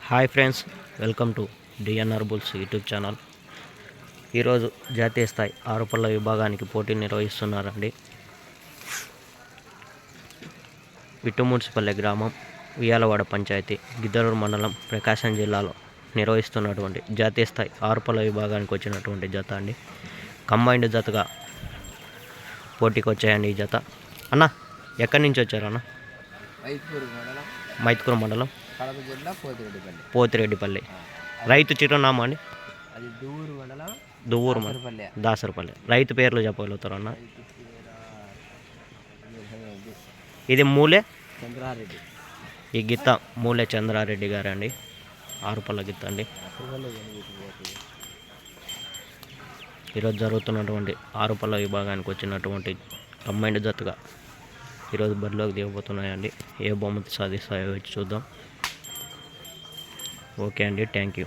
Hi friends, welcome to DNR bulls YouTube channel. ఈరోజు జాతీయ స్థాయి ఆరుపళ్ళ విభాగానికి పోటీలు నిర్వహిస్తున్నారండి. విట్టుమున్సిపల్లె గ్రామం, ఉయ్యాలవాడ పంచాయతీ, గిద్దలూరు మండలం, ప్రకాశం జిల్లాలో నిర్వహిస్తున్నటువంటి జాతీయ స్థాయి ఆరుపళ్ళ విభాగానికి వచ్చినటువంటి జత అండి. కంబైన్డ్ జతగా పోటీకి వచ్చాయండి ఈ జత. అన్న, ఎక్కడి నుంచి వచ్చారు అన్న? మైత్కూరు మండలం, పోతిరెడ్డిపల్లి. రైతు చిరునామా అండి? దువ్వూరు మండలం, దాసరపల్లి. రైతు పేర్లు చెప్పగలుగుతారు అన్న? ఇది మూలే చంద్రారెడ్డి. ఈ గిత్త మూలే చంద్రారెడ్డి గారు అండి. ఆరుపళ్ళ గిత్త అండి. ఈరోజు జరుగుతున్నటువంటి ఆరుపళ్ళ విభాగానికి వచ్చినటువంటి కంబైన్డ్ జతగా ఈరోజు బరిలోకి దిగబోతున్నాయండి. ఏ బహుమతి సాధిస్తాయో వచ్చి చూద్దాం. ఓకే అండి, థ్యాంక్ యూ.